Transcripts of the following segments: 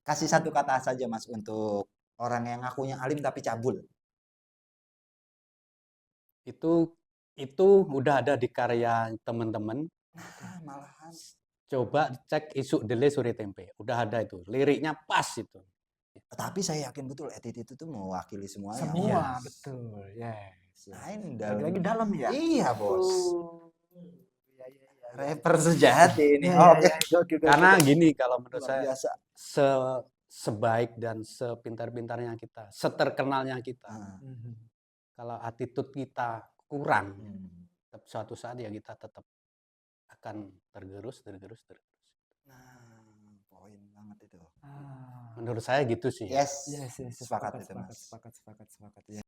kasih satu kata saja Mas untuk orang yang ngakunya alim tapi cabul. Itu udah ada di karya teman-teman. Nah, malahan. Coba cek Isuk Dele Suri Tempe. Udah ada itu. Liriknya pas itu. Tapi saya yakin betul attitude itu mewakili semuanya. Semua, Yes. betul. Yes. Nah, ini Lagi-lagi dalam ya? Iya, Bos. Iya, iya, iya. Rapper sejati ini. Iya, Oke. iya, gokil, gokil. Karena gini, kalau menurut Luar saya biasa. sebaik dan sepintar-pintarnya kita, seterkenalnya kita, Ah. kalau attitude kita kurang, Hmm. suatu saat ya kita tetap akan tergerus. Nah, poin banget itu. Menurut saya gitu sih. Yes. Yes, yes, Sepakat itu, Mas. sepakat. Ya.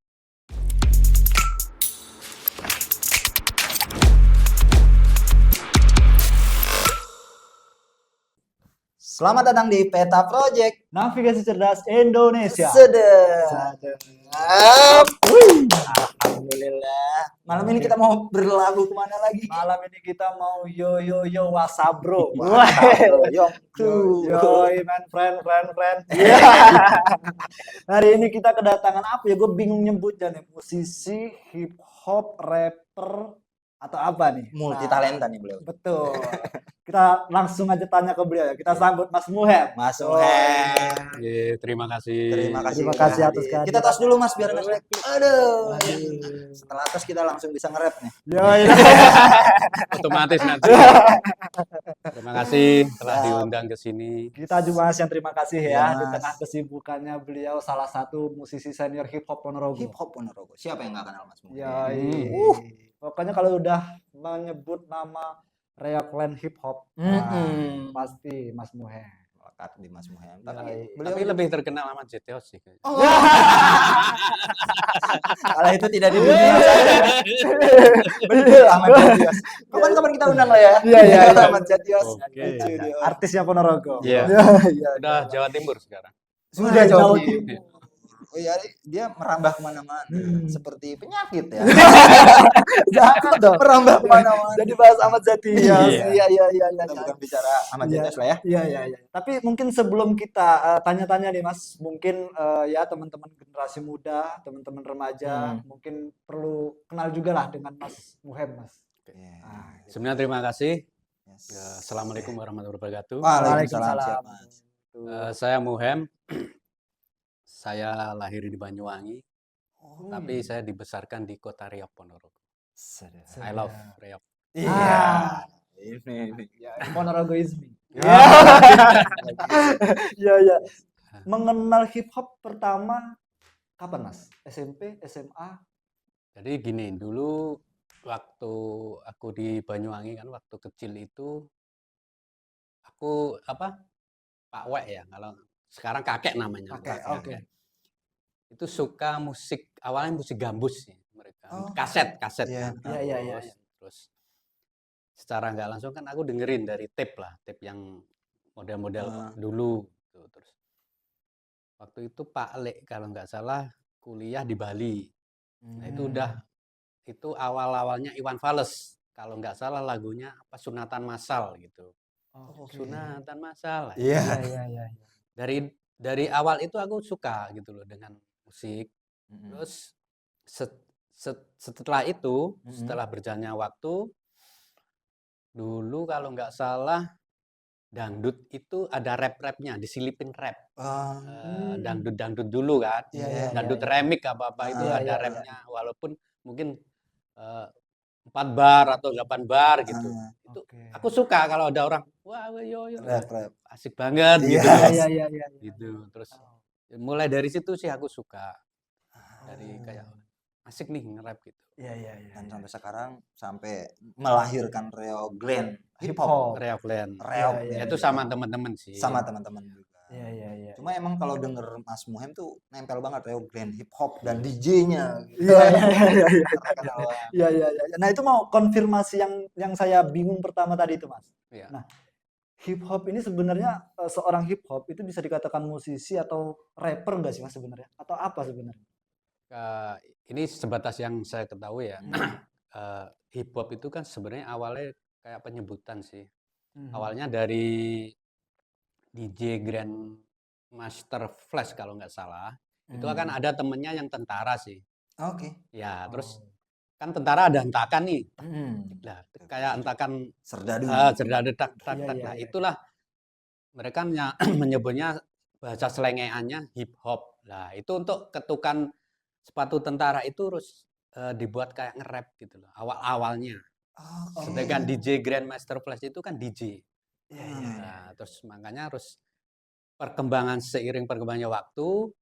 Selamat datang di Peta Project. Navigasi cerdas Indonesia. Sedap. Alhamdulillah. Malam ini kita mau berlabuh kemana lagi? Malam ini kita mau yo wasabro. Yo. Yo, man, friend. Hari ini kita kedatangan apa ya? Gue bingung nyebutnya nih. Musisi, hip hop, rapper, atau apa nih? Multi talenta nih beliau. Betul. Kita langsung aja tanya ke beliau ya. Kita sambut Mas Muhem. Mas Muhem. Terima kasih. Terima kasih Terima kasih udah atas hadir. kehadiran. Kita tos dulu Mas biar nge-lag. Aduh. Aduh. Setelah tos kita langsung bisa nge-rap nih. Yo, Otomatis nanti. Terima kasih telah diundang ke sini. Kita juga Mas yang terima kasih Iya, ya di Mas. tengah kesibukannya beliau salah satu musisi senior hip hop Ponorogo. Hip hop Ponorogo. Siapa yang nggak kenal Mas Muhem? Yoi. Pokoknya kalau udah menyebut nama Reoklen hip hop, pasti Mas Muhem. Lekat di Mas Muhem. Tapi lebih terkenal sama JTOS sih. Oh. Kalau itu tidak di dunia saya. Betul, Ahmad Jatios. Kapan-kapan kita undang lah ya. Iya. Ahmad Jatios. Oke. Lucu dia. Artisnya Ponorogo. Iya. Iya. Udah Jawa Timur sekarang. Sudah Jawa Jawa Timur. Timur. Oh iya, dia merambah kemana-mana. Seperti penyakit ya. Jangan dong. Merambah kemana-mana. Jadi bahas Ahmad Jatios. Iya. Iya. Kita bukan bicara Ahmad Iya. Jatios lah ya. Iya. Tapi mungkin sebelum kita tanya-tanya nih Mas, mungkin ya teman-teman generasi muda, teman-teman remaja, mungkin perlu kenal juga lah dengan Mas Muhem, Mas. Iya. Sebenarnya terima kasih. Yes. Assalamualaikum warahmatullahi wabarakatuh. Waalaikumsalam. Siap, Mas. Saya Muhem. Saya lahir di Banyuwangi, tapi saya dibesarkan di kota Riau Ponorogo. I love Riau. Iya. Ini. Ya, Ponorogo is me. Ya. Iya. Mengenal hip hop pertama kapan, Mas? SMP, SMA? Jadi gini, dulu waktu aku di Banyuwangi kan, waktu kecil itu aku Pak Wek ya, kalau sekarang kakek namanya. Kakek, oke. Itu suka musik, awalnya musik gambus sih mereka. Oh. Kaset. Iya. Iya. Terus secara nggak langsung kan aku dengerin dari tape yang model-model dulu gitu. Terus waktu itu Pak Lek kalau nggak salah kuliah di Bali. Nah itu awal-awalnya Iwan Fals. Kalau nggak salah lagunya Sunatan Massal gitu. Sunatan Massal. Iya. Dari awal itu aku suka gitu loh dengan musik. Terus setelah itu, setelah berjalannya waktu, dulu kalau nggak salah dangdut itu ada rap-rapnya, disilipin rap. Dangdut dulu kan, dangdut remix apa-apa itu ada rapnya, walaupun mungkin 4 bar atau 8 bar gitu. Itu aku suka kalau ada orang, wah yo Rap. asik banget gitu. Iya. Gitu. Terus mulai dari situ sih aku suka. Dari kayak asik nih nge-rap gitu. Iya. Dan sampai sekarang sampai melahirkan Reoklen hip hop. Reoklen. Iya. Itu sama teman-teman sih. Sama teman-teman juga. Iya. Cuma emang kalau denger Mas Muhem tuh nempel banget Reoklen hip hop dan DJ-nya. Iya. Nah, itu mau konfirmasi yang saya bingung pertama tadi itu, Mas. Iya. Nah, hip hop ini sebenarnya seorang hip hop itu bisa dikatakan musisi atau rapper enggak sih Mas sebenarnya? Atau apa sebenarnya? Ini sebatas yang saya ketahui ya. Hip hop itu kan sebenarnya awalnya kayak penyebutan sih. Awalnya dari DJ Grand Master Flash kalau nggak salah. Itu Hmm. akan ada temennya yang tentara sih. Oke. Ya, terus Oh. kan tentara ada hentakan nih. Hmm. Lah, kayak hentakan Serdadu. jerdada tak tak Iya, tak. iya, Nah, iya. itulah mereka menyebutnya bahasa selengeannya hip hop. Nah, itu untuk ketukan sepatu tentara itu harus dibuat kayak nge-rap gitu loh. Awal-awalnya. Oke. Sedangkan DJ Grandmaster Flash itu kan DJ. Iya, iya, iya. Nah, terus makanya harus seiring perkembangannya waktu,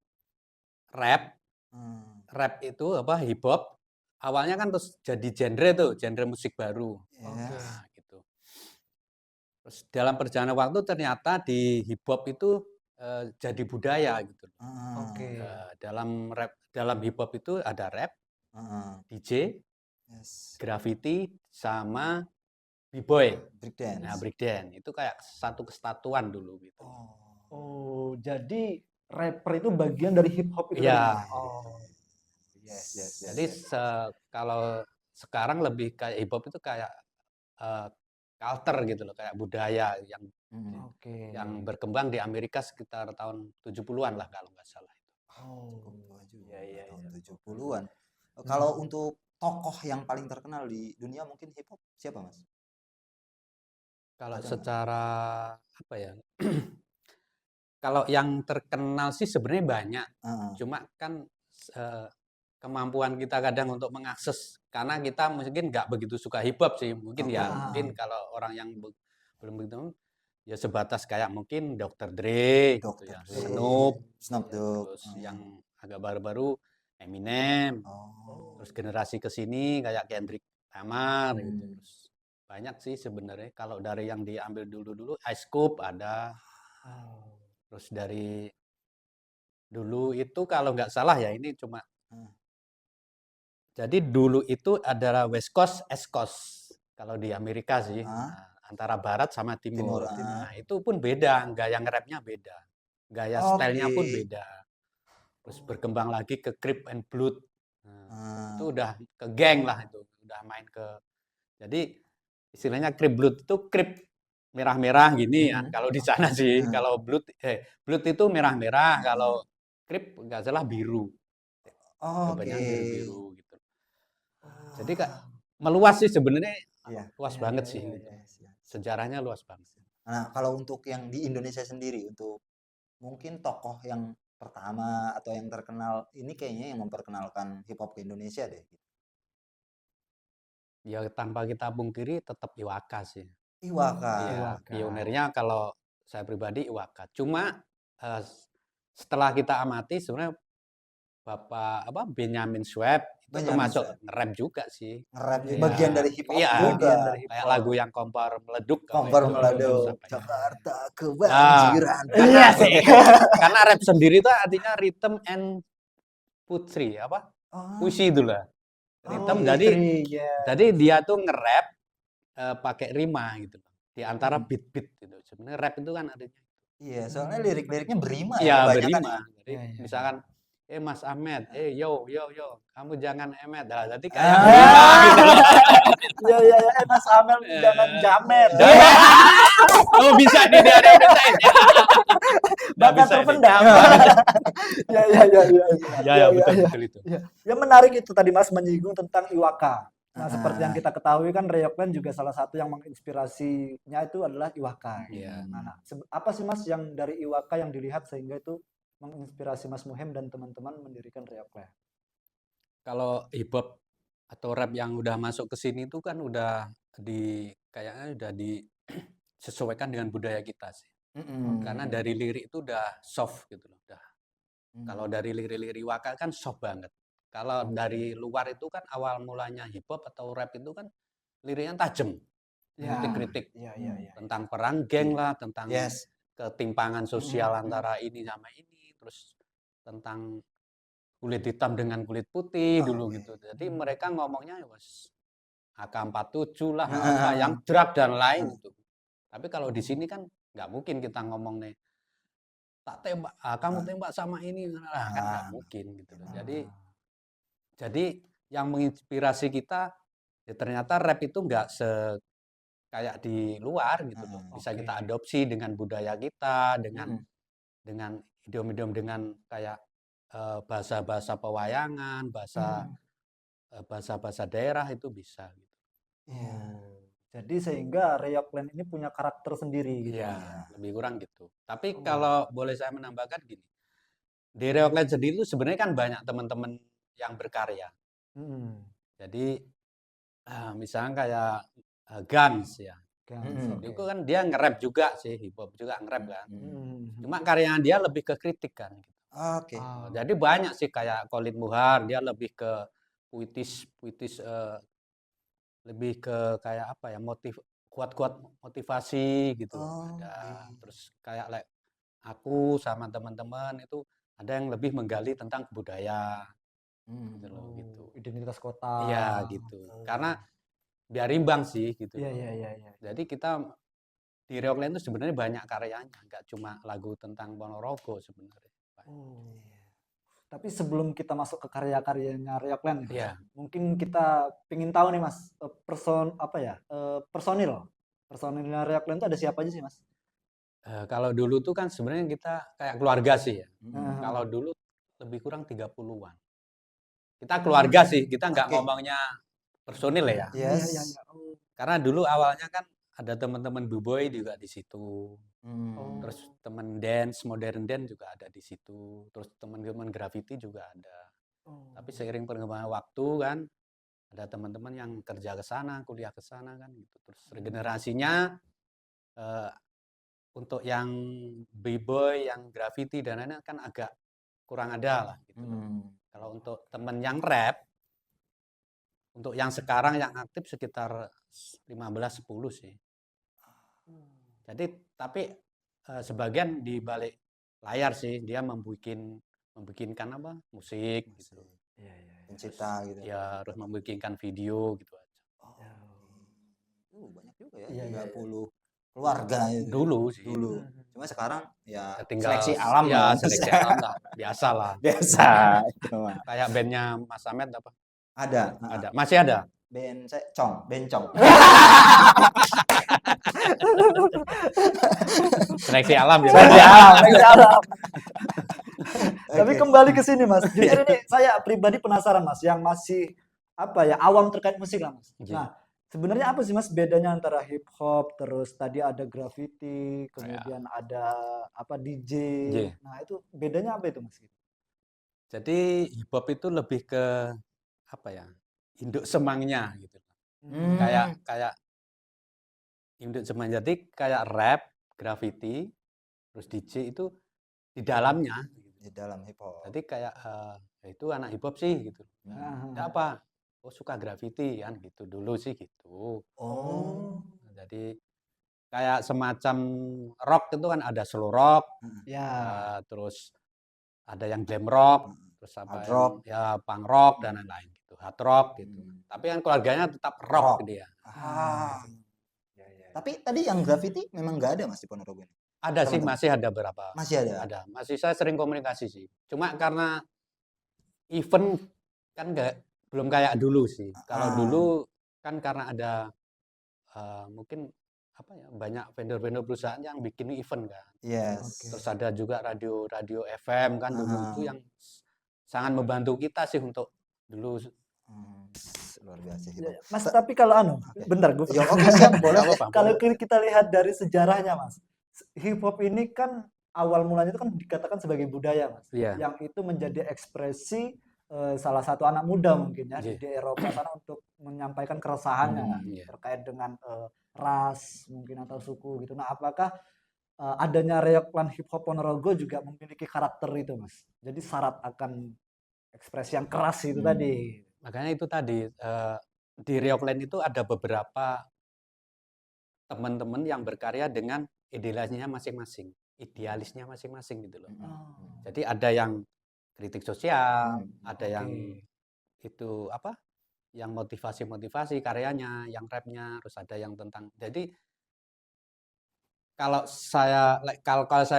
rap Hmm. rap itu apa hip hop awalnya kan terus jadi genre musik baru. Oke. Yes. Nah, gitu. Terus dalam perjalanan waktu ternyata di hip hop itu jadi budaya gitu. Oke. Dalam hip hop itu ada rap, DJ, Yes. graffiti sama b-boy. Breakdance. Nah, breakdance itu kayak satu kesatuan dulu gitu. Oh, jadi rapper itu bagian dari hip hop itu Iya. tadi? Oh. Yes, yes, yes. Jadi kalau sekarang lebih kayak hip hop itu kayak culture gitu loh, kayak budaya Oke. yang berkembang di Amerika sekitar tahun 70-an lah kalau nggak salah. Oh. Cukup tua juga, Iya, iya, tahun iya. 70-an. Kalau untuk tokoh yang paling terkenal di dunia mungkin hip hop siapa, Mas? Kalau Ada nggak? secara apa ya? Kalau yang terkenal sih sebenarnya banyak. Cuma kan kemampuan kita kadang untuk mengakses karena kita mungkin nggak begitu suka hip hop sih. Mungkin ya, mungkin kalau orang yang belum begitu ya sebatas kayak mungkin Dr. Dre gitu Dr. ya, Dre, Snoop, Snoop Dogg. terus yang agak baru-baru Eminem, Oh. terus generasi ke sini kayak Kendrick Lamar gitu. Terus banyak sih sebenarnya kalau dari yang diambil dulu Ice Cube ada. Terus dari dulu itu kalau nggak salah ya ini cuma jadi dulu itu adalah West Coast, East Coast kalau di Amerika sih. Nah, antara barat sama timur. Nah, itu pun beda, gaya nge-rapnya beda. Gaya stylenya pun beda. Terus berkembang lagi ke Crip and Blood. Nah, itu udah ke geng lah itu, udah main ke. Jadi istilahnya Crip Blood itu Crip merah-merah gini kan. Kalau di sana sih, kalau Blood itu merah-merah, kalau Crip nggak salah biru. Kebanyakan biru-biru gitu. Jadi Kak, meluas sih sebenarnya. Luas banget sih. Gitu. Sejarahnya luas banget. Nah, kalau untuk yang di Indonesia sendiri, untuk mungkin tokoh yang pertama atau yang terkenal, ini kayaknya yang memperkenalkan hip hop ke Indonesia deh. Ya tanpa kita pungkiri tetap Iwaka sih. Iwaka. Iya, pionernya kalau saya pribadi Iwaka. Cuma setelah kita amati sebenarnya Bapak Benyamin Sueb itu termasuk nge-rap juga sih. Nge-rap bagian dari hip hop juga. Kayak lagu yang Kompor Meleduk. Kompor Meleduk. Jakarta kebanjiran. Iya sih. Karena rap sendiri itu artinya rhythm and poetry puisi itu lah. Rhythm jadi dia tuh nge-rap pakai rima gitu di antara beat-beat gitu. Sebenarnya rap itu kan artinya. Iya, soalnya lirik-liriknya berima ya. Iya, berima. Jadi misalkan Mas Ahmed, yo, kamu jangan emet. Nah, jadi kayak gitu. Iya, Mas Ahmed jangan jamet. Oh, bisa nih dia ada desain. Bakat terpendam. Ya, betul itu. Ya menarik itu tadi Mas menyinggung tentang Iwaka. Nah, seperti yang kita ketahui kan Reoklen juga salah satu yang menginspirasinya itu adalah Iwaka. Nah, apa sih Mas yang dari Iwaka yang dilihat sehingga itu menginspirasi Mas Muhem dan teman-teman mendirikan Reoklen? Kalau hip hop atau rap yang udah masuk ke sini itu kan udah kayaknya udah disesuaikan dengan budaya kita sih. Karena dari lirik itu udah soft gitu loh, udah. Kalau dari lirik-lirik Iwaka kan soft banget. Kalau dari luar itu kan awal mulanya hip hop atau rap itu kan liriknya tajam. Kritik-kritik tentang perang geng lah, tentang ketimpangan sosial antara ini sama ini, terus tentang kulit hitam dengan kulit putih dulu gitu. Jadi mereka ngomongnya AK-47 lah, yang drag dan lain gitu. Tapi kalau di sini kan nggak mungkin kita ngomong nih tak tembak, kamu tembak sama ini, kan nggak mungkin gitu. Jadi yang menginspirasi kita ya ternyata rap itu nggak kayak di luar gitu loh. Bisa kita adopsi dengan budaya kita, dengan dengan idiom-idiom dengan kayak bahasa-bahasa pewayangan, bahasa-bahasa daerah itu bisa gitu. Jadi sehingga Reoklen ini punya karakter sendiri gitu. Iya, lebih kurang gitu. Tapi kalau boleh saya menambahkan gini, di Reoklen sendiri itu sebenarnya kan banyak teman-teman yang berkarya. Jadi misalnya kayak Guns ya. Itu kan dia nge-rap juga sih, hip hop juga nge-rap kan. Cuma karyanya dia lebih ke kritik kan. Oke. Jadi banyak sih kayak Khalid Muhar, dia lebih ke puitis lebih ke kayak apa ya, kuat-kuat motivasi gitu. Ada terus kayak aku sama teman-teman itu ada yang lebih menggali tentang budaya gitu loh gitu. Identitas kota. Iya gitu. Karena biar imbang sih gitu. Iya. Jadi kita di Reoklen itu sebenarnya banyak karyanya, nggak cuma lagu tentang Ponorogo sebenarnya. Tapi sebelum kita masuk ke karya-karyanya Reoklen, mungkin Iya. kita ingin tahu nih Mas, personilnya Reoklen itu ada siapa aja sih Mas? Kalau dulu tuh kan sebenarnya kita kayak keluarga sih ya. Kalau dulu lebih kurang 30-an. Kita keluarga sih, kita nggak ngomongnya personil ya. Yes. Karena dulu awalnya kan ada teman-teman B-boy juga di situ. Terus teman dance, modern dance juga ada di situ. Terus teman-teman graffiti juga ada. Tapi seiring perkembangan waktu kan, ada teman-teman yang kerja ke sana, kuliah ke sana kan gitu. Terus regenerasinya untuk yang B-boy, yang graffiti dan lain-lain kan agak kurang ada lah gitu. Kalau untuk teman yang rap, untuk yang sekarang yang aktif sekitar 15-10 sih. Jadi tapi sebagian di balik layar sih, dia membikinkan apa? Musik gitu. Pencipta gitu. Ya, harus membikinkan video gitu aja. Banyak juga ya, 30 keluarga itu. Dulu sih. Dulu. Cuma sekarang ya tinggal seleksi alam ya, lah. seleksi alam lah, biasa lah. Biasa. Kayak bandnya Mas Samet apa? Ada. Masih ada? Bencong. Seleksi alam ya. Seleksi alam. Tapi kembali ke sini Mas. Jujur ini saya pribadi penasaran Mas, yang masih awam terkait musik lah Mas. Nah, sebenarnya apa sih Mas bedanya antara hip hop, terus tadi ada graffiti, kemudian ada DJ. Nah, itu bedanya apa itu Mas? Jadi hip hop itu lebih ke induk semangnya gitu. Kayak induk semang. Jadi kayak rap, graffiti, terus DJ itu di dalamnya. Di dalam hip hop. Jadi kayak itu anak hip hop sih gitu. Apa? Oh, suka graffiti kan gitu dulu sih gitu. Jadi kayak semacam rock itu kan ada slow rock, terus ada yang glam rock, terus rock, ya punk rock dan lain-lain gitu, hard rock gitu. Tapi kan keluarganya tetap rock dia. Tapi tadi yang graffiti memang nggak ada Mas di Ponorogo ini? Ada sih, masih ada berapa. Masih ada? Ada. Masih saya sering komunikasi sih. Cuma karena event kan belum kayak dulu sih. Kalau dulu kan karena ada mungkin banyak vendor-vendor perusahaan yang bikin event kan. Terus ada juga radio FM kan dulu itu yang sangat membantu kita sih untuk dulu. Luar biasa sih. Mas, tapi kalau bentar gue. Kalau kita lihat dari sejarahnya Mas, hip hop ini kan awal mulanya itu kan dikatakan sebagai budaya Mas, yang itu menjadi ekspresi salah satu anak muda mungkin ya di Eropa sana untuk menyampaikan keresahannya terkait dengan ras mungkin atau suku gitu. Nah, apakah adanya Reoklen Hip Hop Ponorogo juga memiliki karakter itu Mas? Jadi syarat akan ekspresi yang keras itu tadi. Makanya itu tadi di Reoklen itu ada beberapa teman-teman yang berkarya dengan idealisnya masing-masing, idealisnya masing-masing gitu loh. Jadi ada yang kritik sosial, ada yang itu yang motivasi karyanya, yang rapnya, terus ada yang tentang. Jadi kalau saya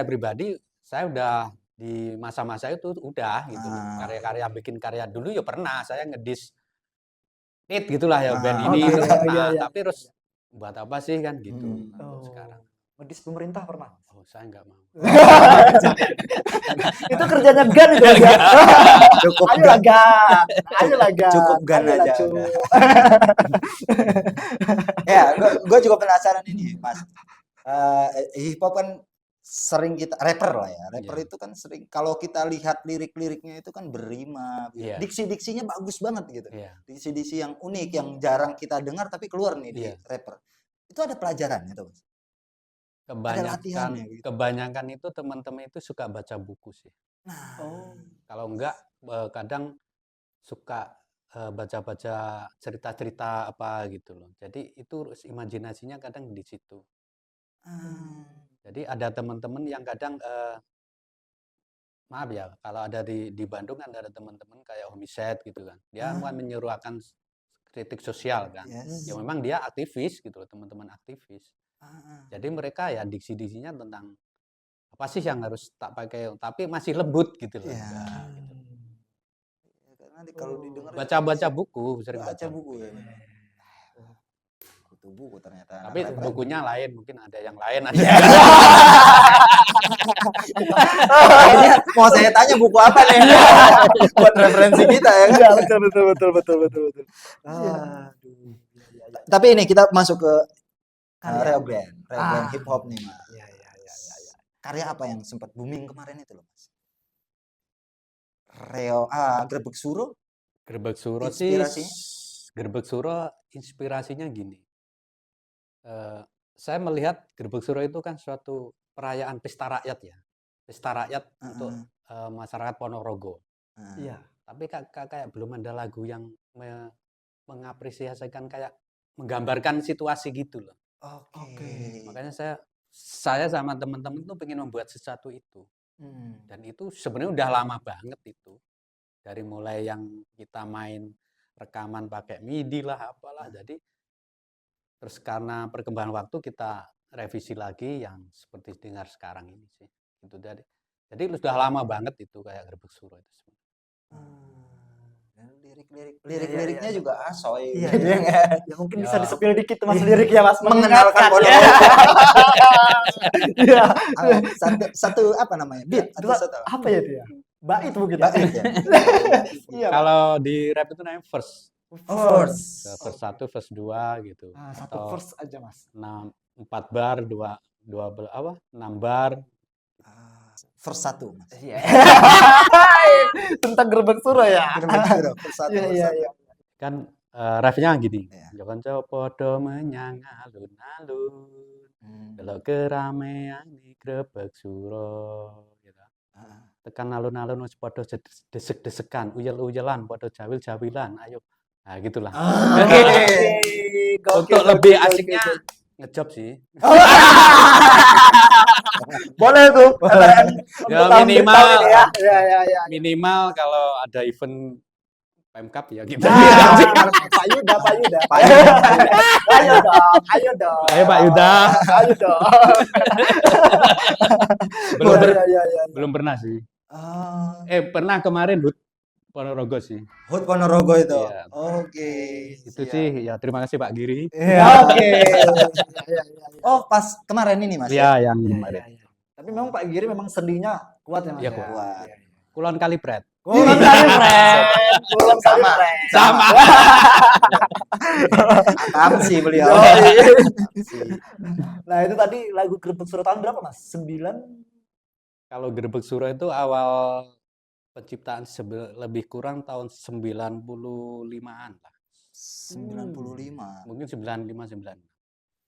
pribadi, saya udah di masa-masa itu udah gitu loh. Karya-karya bikin karya dulu ya pernah saya ngedis gitulah ya band ini itu pernah, tapi terus buat apa sih kan gitu untuk sekarang. Medis pemerintah pernah? Oh, saya nggak mau. Itu kerjanya Gan itu Mas, ya. Cukup Ayolah Gan, ayolah Gan, Cukup Gan ayolah aja Cu. udah. Ya, gue juga penasaran ini, Mas. Hip hop kan sering kita rapper lah ya. Rapper Iya. itu kan sering kalau kita lihat lirik-liriknya itu kan berrima, Iya. diksi-diksinya bagus banget gitu. Iya. Diksi-diksi yang unik yang jarang kita dengar tapi keluar nih di Iya. rapper. Itu ada pelajarannya tuh, Mas. Ada latihannya gitu. Kebanyakan itu teman-teman itu suka baca buku sih. Oh. Kalau enggak kadang suka baca-baca cerita-cerita apa gitu loh. Jadi itu imajinasinya kadang di situ. Jadi ada teman-teman yang kadang maaf ya, kalau ada di Bandung kan ada teman-teman kayak Homicide gitu kan. Dia kan menyuarakan kritik sosial kan. Yes. Ya memang dia aktivis gitu loh, teman-teman aktivis. Jadi mereka ya diksi-diksinya tentang apa sih yang harus tak pakai, tapi masih lembut gitu loh. Iya. Enggak, gitu. Ya, karena nanti kalau didengar itu Baca-baca buku, sering baca baca buku buku. ya. Butuh buku ternyata. Tapi anak rapper. bukunya lain, mungkin ada yang lain ada. Akhirnya mau saya tanya buku apa nih buat referensi kita ya kan? Iya, betul. Aduh. Tapi ini kita masuk ke Karya. Reo Band hip hop nih, Mas. Iya. Karya apa yang sempat booming kemarin itu loh, Mas? Grebek Suro. Gerbek Suro Inspirasinya? sih, Gerbek Suro inspirasinya gini. Saya melihat Gerbek Suro itu kan suatu perayaan pesta rakyat ya. Pesta rakyat untuk masyarakat Ponorogo. Iya. Tapi kayak belum ada lagu yang mengapresiasikan kayak menggambarkan situasi gitu loh. Oke. Makanya saya sama teman-teman tuh pengen membuat sesuatu itu. Dan itu sebenarnya udah lama banget itu. Dari mulai yang kita main rekaman pakai MIDI lah apalah. Jadi terus karena perkembangan waktu kita revisi lagi yang seperti dengar sekarang ini sih. Itu jadi sudah lama banget itu kayak Gerbek Suro itu sebenarnya. Dan lirik-liriknya juga asoy. Iya. Gitu ya. Ya mungkin bisa disepil dikit Mas lirik ya Mas, Mengenalkan mengingatkan. Iya. Satu apa namanya? Beat atau satu Apa ya dia? Bait mungkin. bait ya? Iya. Kalau di rap itu namanya verse. Verse. Verse 1, verse 2 gitu. Satu verse aja Mas. 4 bar, 6 bar. Verse 1, Mas. Iya. Tentang Gerbek Suro ya. Grebek Suro, verse 1. Iya. Kan refnya gini. Iya. Jangan podo menyang alun-alun. Delok keramaian di Gerbek Suro gitu. Tekan alun-alun wis podo desek-desekan, uyel-uyelan, podo jawil-jawilan. Ayo. Nah, gitulah. Untuk lebih asiknya ngejob sih. Boleh tuh. Ya, minimal kalau ada event Pemkap ya gitu. Pak Yuda. Ayo dong. Ayo Pak Yuda. Ayo dong. Belum pernah sih. Pernah kemarin Hut Ponorogo sih. Hut Ponorogo itu. Iya. Oke. Itu sih ya terima kasih Pak Giri. Oke. Oh, pas kemarin ini, Mas. Iya, yang kemarin. Tapi memang Pak Giri memang sendinya kuat ya Mas. Iya, ya? kuat. Kulon Kalipret. Kulon Kalipret. Sama. Akam sih beliau. Nah, itu tadi lagu Gerbek Suro tahun berapa Mas? 9? Kalau Gerbek Suro itu awal penciptaan lebih kurang tahun 95-an lah. 95. Mungkin 95-96.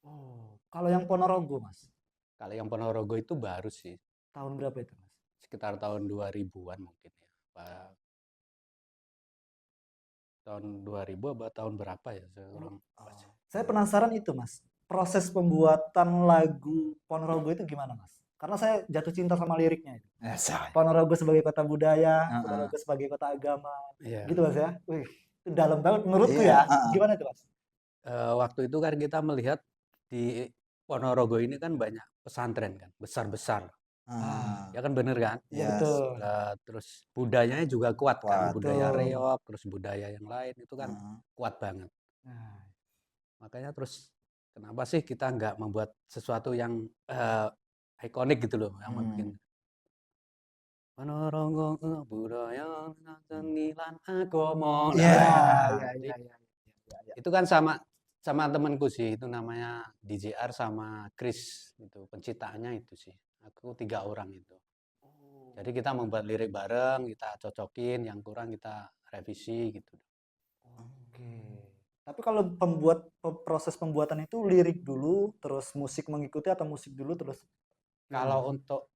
Oh, kalau yang Ponorogo Mas? Kalau yang Ponorogo itu baru sih. Tahun berapa itu Mas? Sekitar tahun 2000-an mungkin ya. Tahun 2000 apa tahun berapa ya? Saya penasaran itu Mas. Proses pembuatan lagu Ponorogo itu gimana Mas? Karena saya jatuh cinta sama liriknya itu. Ponorogo sebagai kota budaya, Ponorogo sebagai kota agama. Gitu Mas ya. Wih, itu dalam banget menurutku ya. Gimana itu Mas? Waktu itu kan kita melihat di Ponorogo ini kan banyak pesantren kan, besar-besar. Ya kan bener kan? Betul. Terus budayanya juga kuat kan, budaya reog, terus budaya yang lain itu kan kuat banget. Makanya terus kenapa sih kita nggak membuat sesuatu yang ikonik gitu loh, yang bikin Ponorogo budaya seni lan agama. Itu kan sama temanku sih, itu namanya DJR sama Chris, itu penciptaannya itu sih. Aku 3 orang itu. Jadi kita membuat lirik bareng, kita cocokin, yang kurang kita revisi gitu. Oke. Tapi kalau proses pembuatan itu lirik dulu, terus musik mengikuti, atau musik dulu terus? Kalau untuk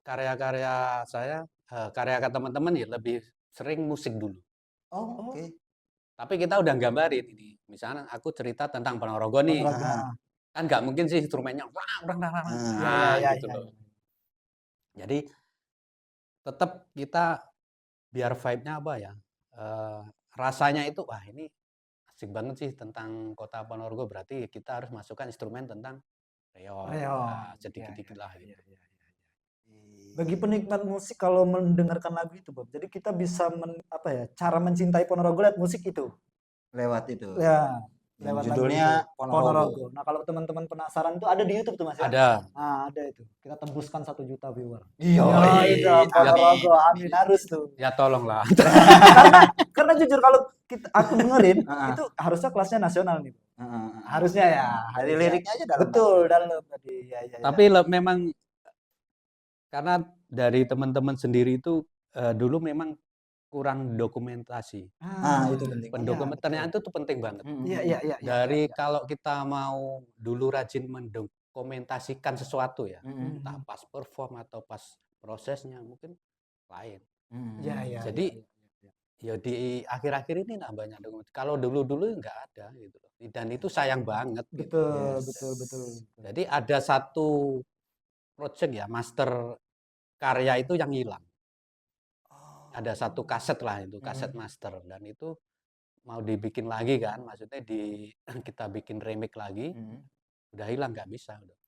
karya-karya saya, karya teman-teman ya lebih sering musik dulu. Oke. Tapi kita udah gambarin ini. Misalnya aku cerita tentang Ponorogo nih. Kan nggak mungkin sih instrumennya gitu loh. Jadi tetap kita biar vibe-nya apa ya? Rasanya itu wah ini asik banget sih tentang kota Ponorogo, berarti kita harus masukkan instrumen tentang reog. Sedikit-sedikit lah gitu. Bagi penikmat musik kalau mendengarkan lagu itu, Bob, jadi kita bisa cara mencintai Ponorogo lewat musik itu. Lewat itu. Ya, lewat judulnya Ponorogo. Nah, kalau teman-teman penasaran tuh ada di YouTube tuh Mas ya? Ada. Nah, ada itu. Kita tembuskan 1 juta viewer. Iya, Ponorogo, amin, harus tuh. Ya tolonglah. karena jujur kalau aku dengerin itu harusnya kelasnya nasional nih. Harusnya ya. Dari liriknya aja dalam. Betul, dalam tadi. Tapi memang karena dari teman-teman sendiri itu dulu memang kurang dokumentasi. Itu penting. Pendokumentasian itu tuh penting banget. Iya. Dari kalau kita mau dulu rajin mendokumentasikan sesuatu ya, entah pas perform atau pas prosesnya mungkin lain. Jadi ya di akhir-akhir ini nah banyak dokumentasi. Kalau dulu-dulu nggak ada gitu. Dan itu sayang banget. Betul. Jadi ada satu project ya, master karya itu yang hilang. Ada satu kaset lah itu, kaset master, dan itu mau dibikin lagi kan, maksudnya kita bikin remake lagi, udah hilang, nggak bisa udah.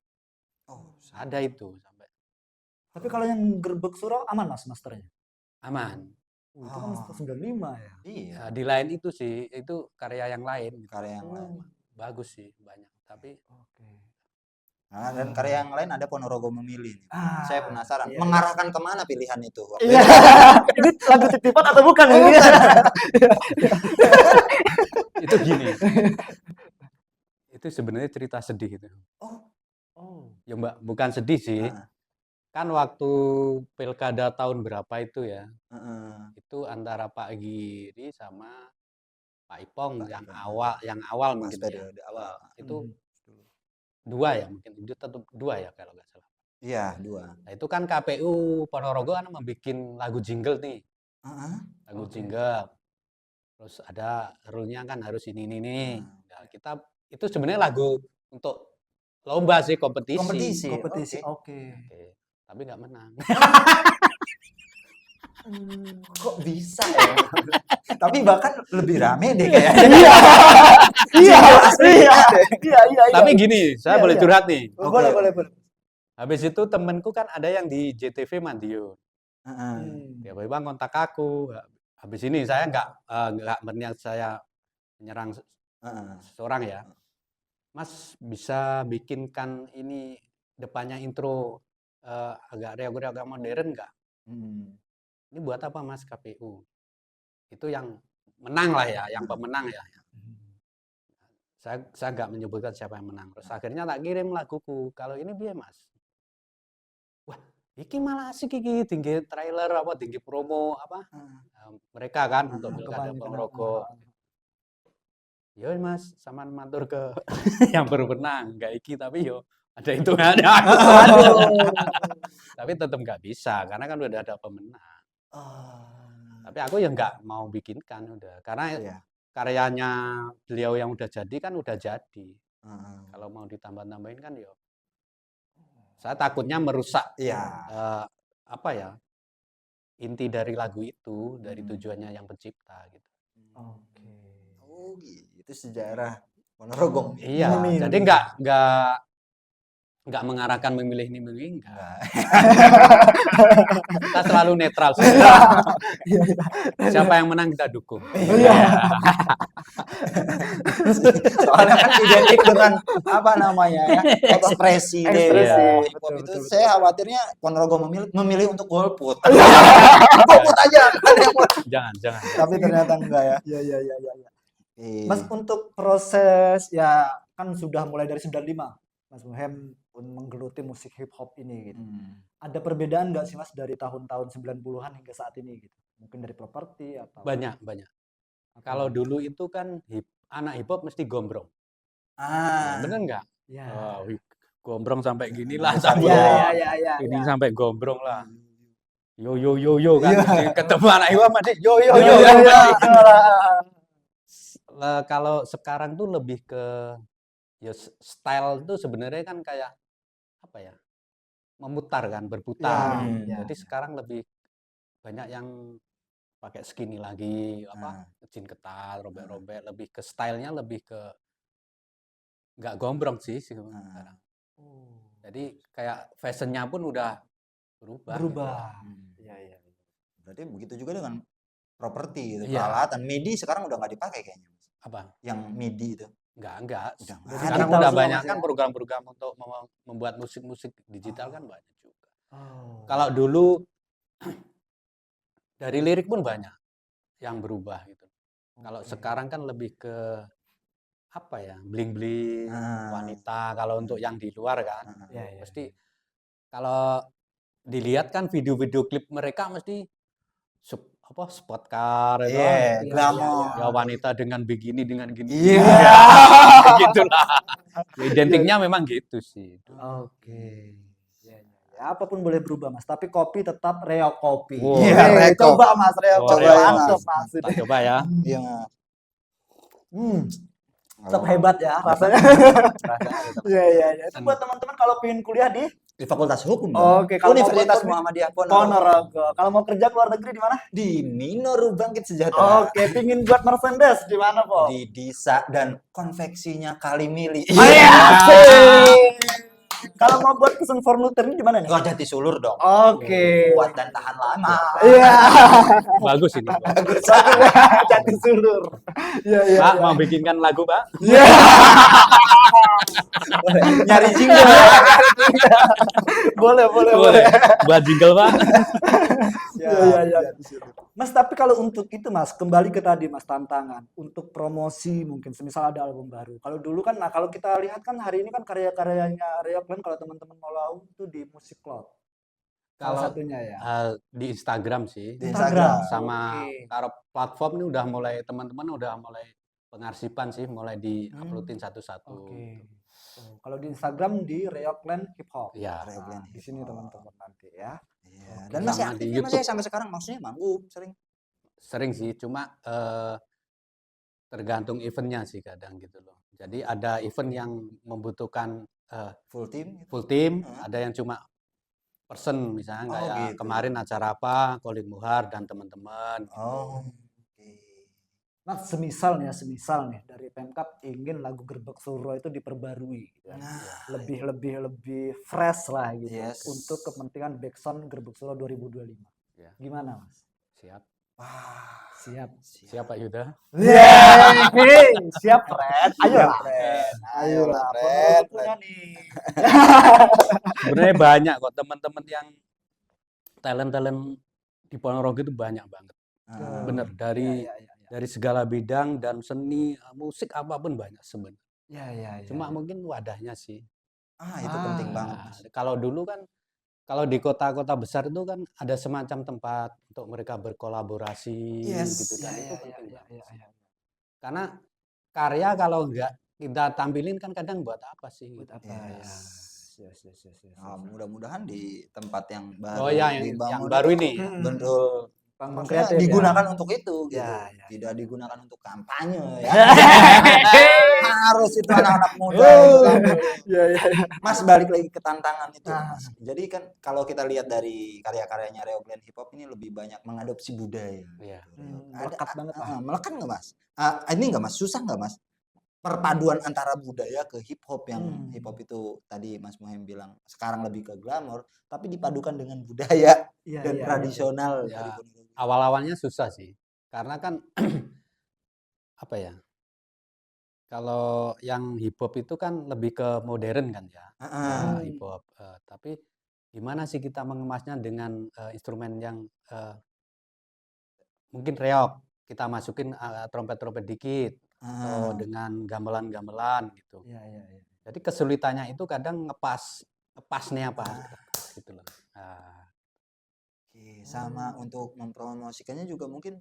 Ada itu sampai. Tapi kalau yang Gerbek Surau aman Mas masternya? Aman. Itu kan 95 ya. Iya. Di lain itu sih, itu karya yang lain. Karya yang lain. Bagus sih banyak, tapi. Nah, dan karya yang lain ada Ponorogo Memilih. Saya penasaran, iya. mengarahkan kemana pilihan itu? Iya. Ini lagu titipan atau bukan ya? Itu gini. Itu sebenarnya cerita sedih itu. Ya Mbak, bukan sedih sih. Kan waktu pilkada tahun berapa itu ya? Itu antara Pak Giri sama Pak Ipong yang awal mungkin ya. Awal. Itu 2 ya mungkin, itu tetap 2 ya kalau nggak salah. Iya, 2. Nah, itu kan KPU Ponorogo kan membuat lagu jingle nih. Lagu jingle. Terus ada rule-nya kan harus ini. Nah, kita itu sebenarnya lagu untuk lomba sih, kompetisi. Oke. Tapi nggak menang. Kok bisa ya? Tapi bahkan lebih rame deh kayaknya. Iya. Tapi gini, saya boleh curhat nih. Boleh. Habis itu temenku kan ada yang di JTV Madiun. Tiba-tiba kontak aku. Habis ini saya nggak berniat saya menyerang seseorang ya. Mas bisa bikinkan ini depannya intro agak reog-reog agak modern nggak? Ini buat apa Mas KPU? Itu yang menang lah ya, yang pemenang ya. Saya nggak menyebutkan siapa yang menang. Terus akhirnya tak kirim laguku. Kalau ini biar Mas. Wah, iki malah asik iki tinggi trailer apa, tinggi promo apa. Mereka kan untuk Pilkada Ponorogo. Yo Mas, sama matur ke yang baru menang, nggak iki tapi yo ada hitungannya. Tapi tetap nggak bisa karena kan udah ada pemenang. Tapi aku ya nggak mau bikinkan udah, karena karyanya beliau yang udah jadi kan udah jadi. Kalau mau ditambah-tambahin kan yo, saya takutnya merusak inti dari lagu itu, dari tujuannya yang pencipta gitu. Itu sejarah Ponorogo. Iya, jadi nggak nggak mengarahkan memilih ini memilih enggak. Enggak. Kita selalu netral sih. Siapa yang menang kita dukung. Iya. Soalnya kan identik dengan apa namanya ya, ekspresi deh. Ekspresi, Hip hop betul, itu betul, saya khawatirnya Ponorogo memilih untuk golput. Golput aja. Jangan. Tapi ternyata enggak ya. Iya. Mas, Iya. untuk proses ya kan sudah mulai dari 95 Mas Muhem menggeluti musik hip hop ini gitu. Ada perbedaan nggak sih Mas dari tahun-tahun 90-an hingga saat ini gitu? Mungkin dari properti atau Banyak. Kalau dulu itu kan anak hip hop mesti gombrong. Bener nggak? ya. Gombrong sampai gini lah, Ya. ini sampai gombrong lah. Yo kan, Iya. ketemu anak hip hop masih yo. Kalau sekarang tuh lebih ke ya style itu sebenarnya kan kayak apa ya? Memutar kan, berputar. Ya. Jadi sekarang lebih banyak yang pakai skinny lagi, jean ketat, robek-robek, lebih ke stylenya lebih ke nggak gombrong sih sekarang. Jadi kayak fashionnya pun udah berubah. Iya. Berarti begitu juga dengan properti gitu, Iya. peralatan MIDI sekarang udah nggak dipakai kayaknya. Apa? Yang MIDI itu. Enggak. Udah nggak Sekarang digital udah semua, banyak Mas, kan ya? program-program untuk membuat musik digital kan banyak juga. Oh. Kalau dulu dari lirik pun banyak yang berubah gitu. Kalau sekarang kan lebih ke apa ya, bling-bling, wanita. Kalau untuk yang di luar kan, Iya. mesti kalau dilihat kan video-video klip mereka mesti sport car itu, Iya, Iya. glamor. ya wanita dengan bikini dengan gini. Iya. Gitulah. Ya, identiknya memang gitu sih. Oke. Ya. Apapun boleh berubah Mas, tapi kopi tetap Reok Kopi. Wow. Iya, Reok. Coba Mas Reok Kopi. Coba ya, Mantap Mas. Mas. Kita coba ya. Iya, Mas. Tetap hebat ya rasanya. Iya. Itu buat teman-teman kalau pengen kuliah di Fakultas Hukum dong. Oke, kalau mau Universitas buat Muhammadiyah Ponorogo. Kalau mau kerja ke luar negeri di mana? Di Minoru Bangkit Sejahtera. Oke, pingin buat merchandise di mana, Po? Di Disa dan konveksinya Kalimili. Kalau mau buat pesen formulir ini di mana nih? Gak Jati Sulur dong. Oke. Kuat dan tahan lama. Iya. Bagus ini. Bagus. Jati Sulur. Iya. Pak, mau bikinkan lagu, Pak? Iya. Nyari jingle. Boleh. Buat jingle, Pak. Iya. Mas, tapi kalau untuk itu Mas, kembali ke tadi Mas, tantangan untuk promosi mungkin semisal ada album baru. Kalau dulu kan, kalau kita lihat kan hari ini kan karya-karyanya Reok kalau teman-teman mau tahu itu di Musik Cloud. Salah satunya ya. Di Instagram sih. Di Instagram. Sama kalau platform ini udah mulai teman-teman udah mulai pengarsipan sih, mulai di-uploadin satu-satu. Oke. Kalau di Instagram di Reokland Hip Hop. Iya. Di sini teman-teman nanti ya. Iya. Dan masih Sama di aktif masih sampai sekarang, maksudnya manggung sering. Sering sih, cuma tergantung eventnya sih kadang gitu loh. Jadi ada event yang membutuhkan Full team. full team, ada yang cuma person misalnya kayak gitu. kemarin acara apa, Kolin Muhar dan teman-teman. Oh. Nah, semisal nih dari Pemkap ingin lagu Gerbek Suro itu diperbarui gitu ya. Lebih fresh lah gitu untuk kepentingan backsound Gerbek Suro 2025. Ya. Gimana, Mas? Siap. Wah, siap. Siap Pak Yuda. Siap, Fred. Ayolah, Fred. Punya nih. Sebenarnya banyak kok teman-teman yang talent-talent di Ponorogo itu banyak banget. Bener, dari segala bidang dan seni, musik apapun banyak sebenarnya. Cuma mungkin wadahnya sih. Itu penting banget. Kalau dulu kan, kalau di kota-kota besar itu kan ada semacam tempat untuk mereka berkolaborasi gitu kan, itu penting banget. Karena karya kalau nggak kita tampilin kan kadang buat apa sih? Gitu. Mudah-mudahan di tempat yang baru. Oh ya, yang baru ini. Betul. Kreatif digunakan untuk itu gitu. Tidak digunakan untuk kampanye ya. Harus itu anak-anak muda. Mas, balik lagi ke tantangan itu. Mas. Jadi kan kalau kita lihat dari karya-karyanya Reokland Hip Hop ini lebih banyak mengadopsi budaya. Melekat banget. Melekat nggak Mas? Ini nggak Mas? Susah nggak Mas? perpaduan antara budaya ke hip hop yang hip hop itu tadi Mas Muhammad bilang sekarang lebih ke glamor, tapi dipadukan dengan budaya dan tradisional dari Ya, Ponorogo. awal-awalnya susah sih. Karena kan apa ya? Kalau yang hip hop itu kan lebih ke modern kan ya. Hip hop. Tapi gimana sih kita mengemasnya dengan instrumen yang mungkin reog, kita masukin trompet-trompet dikit atau dengan gamelan-gamelan gitu. Jadi kesulitannya itu kadang ngepasnya apa gitu loh. Oke, sama untuk mempromosikannya juga mungkin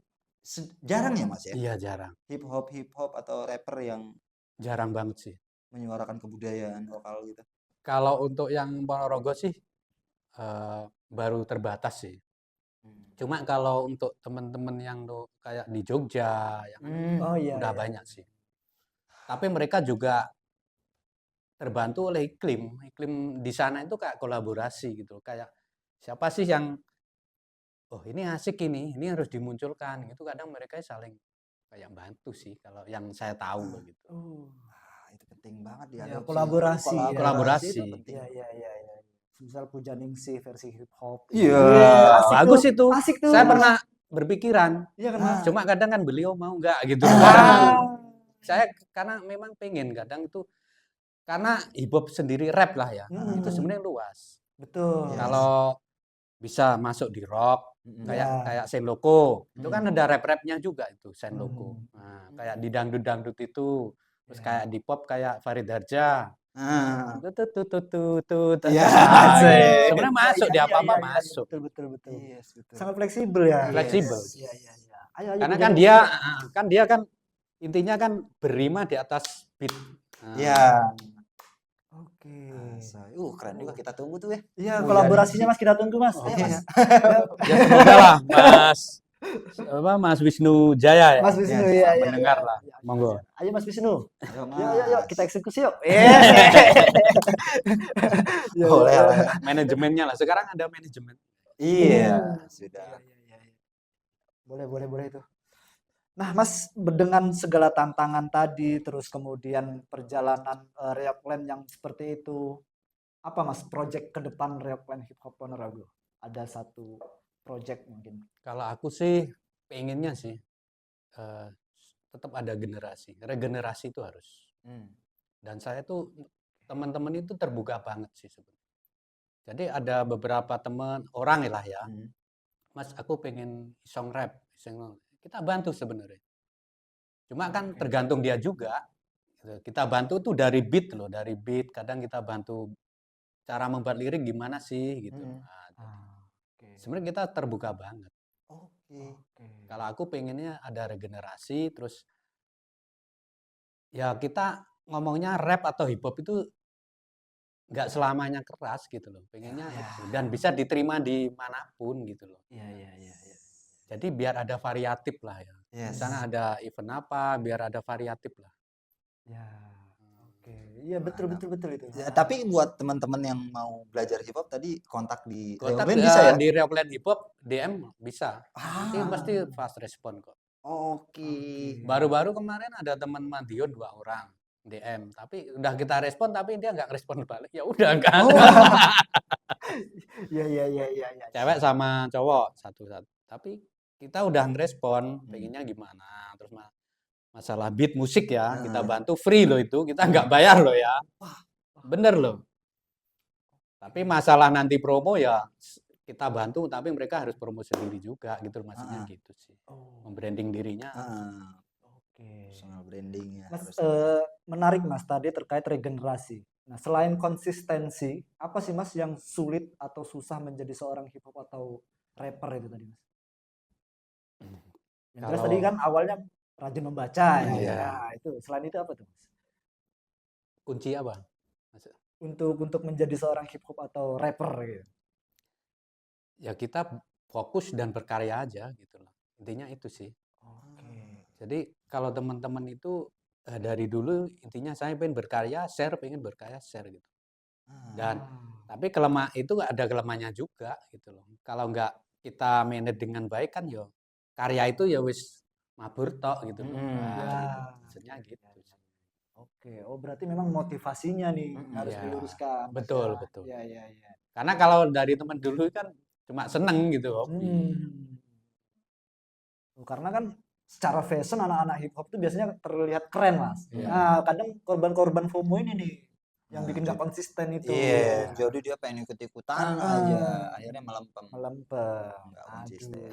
jarang ya Mas ya? Iya jarang. Hip hop atau rapper yang Jarang banget sih. menyuarakan kebudayaan lokal gitu. Kalau untuk yang Ponorogo sih baru terbatas sih. Cuma kalau untuk teman-teman yang kayak di Jogja yang udah banyak sih. Tapi mereka juga terbantu oleh iklim di sana itu kayak kolaborasi gitu. Kayak siapa sih yang ini asik ini harus dimunculkan gitu. Kadang mereka saling kayak bantu sih kalau yang saya tahu begitu. Itu penting banget ya. Kolaborasi. Kolaborasi. Itu penting. Iya. Misal Pujaningsih versi hip hop. Iya, bagus tuh. itu. Asik tuh. Saya pernah berpikiran. Iya kan Mas? Cuma kadang kan beliau mau nggak gitu. Saya karena memang pengen kadang itu karena hip hop sendiri rap lah ya. Itu sebenarnya luas. Betul. Kalau bisa masuk di rock kayak Senloko. Itu kan ada rap-rapnya juga itu Senloko. Nah, kayak di dangdut-dangdut itu. Terus kayak di pop kayak Farid Harja. Sebenarnya masuk di apa-apa masuk. Betul. Yes, betul. Sangat fleksibel ya. Fleksibel. Iya. Karena kan dia kan intinya kan berrima di atas beat. Iya. Oke. Keren juga, kita tunggu tuh ya. Iya, kolaborasinya Mas, kita tunggu Mas. Ayo, Mas. Ya semoga lah Mas Wisnu Jaya ya. Mas Wisnu ya. Mendengar lah. Monggo. Ayo Mas Wisnu. Ayo, Mas. Yuk, kita eksekusi yuk. Boleh lah. Manajemennya lah. Sekarang ada manajemen. Iya, sudah. Boleh itu. Nah, Mas, dengan segala tantangan tadi, terus kemudian perjalanan Reoklen yang seperti itu, apa Mas project ke depan Reoklen Hip Hop Ponorogo? Ada satu project mungkin. Kalau aku sih pengennya sih tetap ada regenerasi itu harus. Dan saya tuh teman-teman itu terbuka banget sih sebenarnya. Jadi ada beberapa teman orang lah ya, Mas aku pengen song rap, kita bantu sebenarnya. Cuma kan tergantung dia juga. Kita bantu tuh dari beat loh, kadang kita bantu cara membuat lirik gimana sih gitu. Sebenarnya kita terbuka banget. Kalau aku pengennya ada regenerasi, terus ya kita ngomongnya rap atau hip hop itu nggak selamanya keras gitu loh. Pengennya itu dan bisa diterima di manapun gitu loh. Iya. Jadi biar ada variatif lah ya. Di sana ada event apa, biar ada variatif lah. Ya. Oke. Iya betul itu. Ya, tapi buat teman-teman yang mau belajar hip hop tadi kontak di Reoklen bisa ya? Di Reoklen Hip Hop DM bisa. Nanti pasti fast respon kok. Oke. Baru-baru kemarin ada teman Madiun 2 orang DM, tapi udah kita respon tapi dia nggak respon balik. Ya udah enggak. Iya. Cewek sama cowok satu-satu. Tapi kita udah ngerespon pengennya gimana. Terus masalah beat musik ya, kita bantu free loh itu, kita nggak bayar loh ya. Bener loh. Tapi masalah nanti promo ya kita bantu, tapi mereka harus promo sendiri juga gitu maksudnya gitu sih. Membranding dirinya. Personal brandingnya. Mas, menarik Mas tadi terkait regenerasi. Nah, selain konsistensi, apa sih Mas yang sulit atau susah menjadi seorang hip hop atau rapper itu tadi Mas? Yang jelas tadi kan awalnya rajin membaca ya. Itu selain itu apa tuh Mas? Kunci apa? Untuk menjadi seorang hip hop atau rapper gitu. Ya kita fokus dan berkarya aja gitu loh. Intinya itu sih. Jadi kalau teman-teman itu dari dulu intinya saya pengen berkarya, pengen berkarya share gitu. Dan tapi itu ada kelemahannya juga gitu loh. Kalau nggak kita manage dengan baik kan yo karya itu ya wis mabur tok gitu loh. Maksudnya gitu. Oke, oh berarti memang motivasinya nih harus Ya, diluruskan, Mas, betul, ya. betul. Ya, ya, ya. Karena kalau dari teman dulu kan cuma seneng gitu, hobi. Hmm. Karena kan secara fashion anak-anak hip hop tuh biasanya terlihat keren, Mas. Iya. Nah, kadang korban-korban FOMO ini nih yang Nah, bikin nggak konsisten itu. iya, jadi dia pengen ikut-ikutan aja, akhirnya melempem, Melempem. nggak Aduh. konsisten.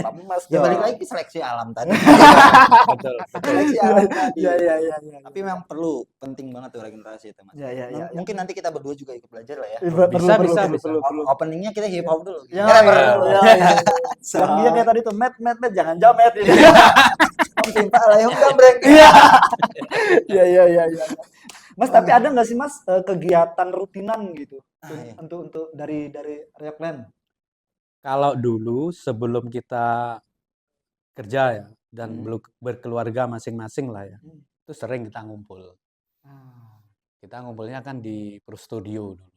Lemes Ya balik dong. lagi ke seleksi alam tadi. Betul, betul. Seleksi alam tadi. Iya, iya, iya, iya. Tapi memang perlu, penting banget tuh regenerasi itu, Mas. Iya, iya, iya. Mungkin nanti kita berdua juga ikut belajar lah ya. Bisa, bisa. Openingnya kita hip hop dulu. Ya, Keren, ya, bro. ya, ya. Yang dia kayak tadi tuh, Matt, jangan jauh, Matt. Om cinta lah, om gambreng. Iya. Iya, iya, iya, iya. Mas, tapi ada nggak sih, Mas, kegiatan rutinan gitu iya. untuk dari Reoklen? Kalau dulu sebelum kita kerja ya dan belum berkeluarga masing-masing lah ya, itu sering kita ngumpul. Kita ngumpulnya kan di Pro Studio dulu.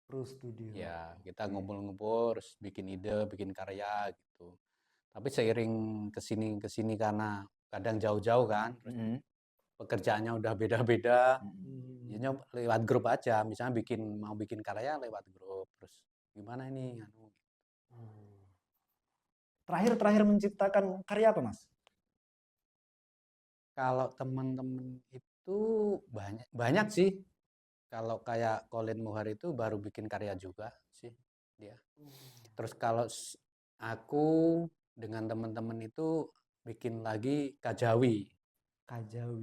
Pro Studio. Ya, kita ngumpul-ngumpul, terus bikin ide, bikin karya gitu. Tapi seiring kesini karena kadang jauh-jauh kan, terus pekerjaannya udah beda-beda, jadinya lewat grup aja. Misalnya mau bikin karya lewat grup, terus gimana ini? Terakhir menciptakan karya apa, Mas? Kalau teman-teman itu banyak sih. Kalau kayak Colin Muhar itu baru bikin karya juga sih dia. Terus kalau aku dengan teman-teman itu bikin lagi Kajawi.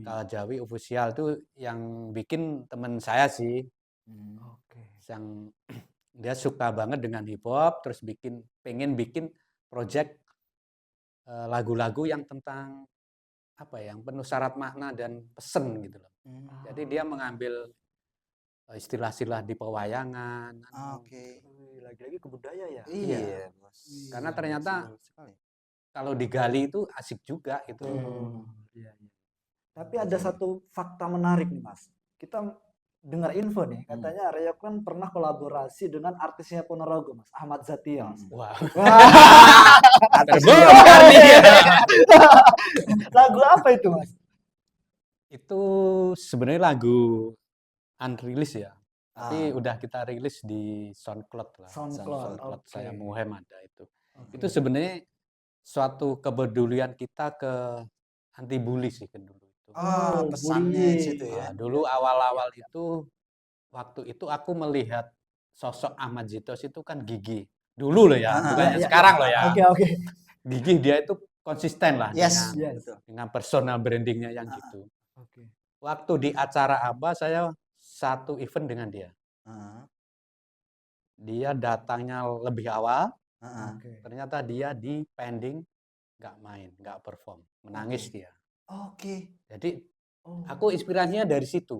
Kajawi official itu yang bikin teman saya sih. Yang dia suka banget dengan hip hop, terus pengen bikin project lagu-lagu yang tentang apa ya, yang penuh syarat makna dan pesen gitu loh. Jadi dia mengambil istilah-istilah di pewayangan. Oke. Lagi-lagi ke budaya ya. Iya, Bos. Karena ternyata kalau digali itu asik juga gitu. Iya, iya. Tapi ada satu fakta menarik nih, Mas. Kita dengar info nih, katanya Reoklen pernah kolaborasi dengan artisnya Ponorogo, Mas, Ahmad Zatios. Wah. Terbongkar nih. Lagu apa itu, Mas? Itu sebenarnya lagu unrilis ya. Tapi udah kita rilis di SoundCloud lah. SoundCloud. Saya Muhem ada itu. Itu sebenarnya suatu kepedulian kita ke anti bully sih kan dulu itu. Pesannya di situ ya. Dulu awal-awal itu waktu itu aku melihat sosok Ahmad Zatios itu kan gigih. Dulu loh ya, bukannya sekarang loh ya. Oke. Gigih, dia itu konsisten lah dengan personal brandingnya yang gitu. Waktu di acara apa saya satu event dengan dia. Dia datangnya lebih awal. Ternyata dia di pending nggak main, nggak perform, menangis dia. Jadi aku inspirasinya dari situ.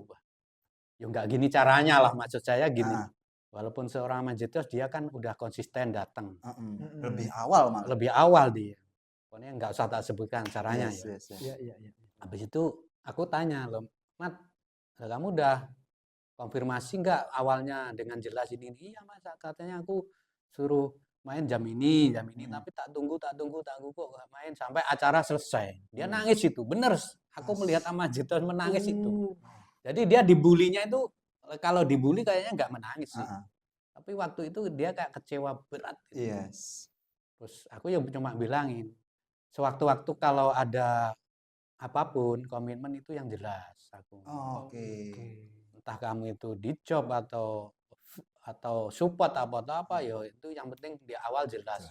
Ya nggak gini caranya lah, maksud saya gini. Walaupun seorang Ahmad Zatios dia kan udah konsisten datang. Lebih awal malah. Lebih awal dia. Pokoknya nggak usah tak sebutkan caranya ya. Iya. Habis itu aku tanya loh, Mat, kamu udah konfirmasi nggak awalnya dengan jelas ini? Iya Mas, katanya aku suruh main jam ini, tapi tak tunggu kok nggak main sampai acara selesai. Dia nangis itu, bener. Aku melihat Ahmad Zatios menangis itu. Jadi dia dibulinya itu, kalau dibully kayaknya nggak menangis sih. Tapi waktu itu dia kayak kecewa berat. Gitu. Terus aku ya cuma bilangin, sewaktu-waktu kalau ada apapun, komitmen itu yang jelas. Entah kamu itu di job atau support apa ya itu yang penting di awal jelas.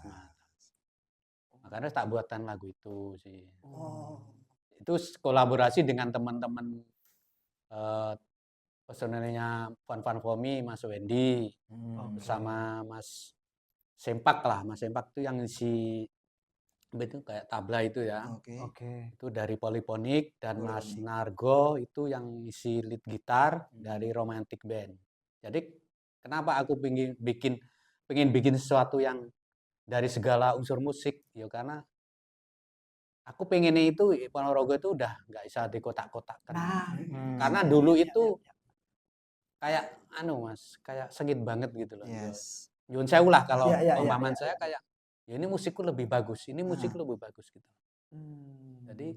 Makanya tak buatan lagu itu sih. Itu kolaborasi dengan teman-teman personelnya Fun Fomi, Mas Wendy, bersama Mas Sempak lah. Mas Sempak itu yang isi itu kayak tabla itu ya. Itu dari Polyphonic dan Mas Nargo itu yang isi lead gitar dari Romantic Band. Jadi kenapa aku pengen bikin sesuatu yang dari segala unsur musik ya karena aku pengennya itu Ponorogo itu udah nggak bisa dikotak-kotakkan. Karena dulu itu kayak Mas, kayak sengit banget gitu loh. Nyun sewu lah kalau pemahaman saya kayak ya ini musikku lebih bagus, ini musik lebih bagus gitu. Jadi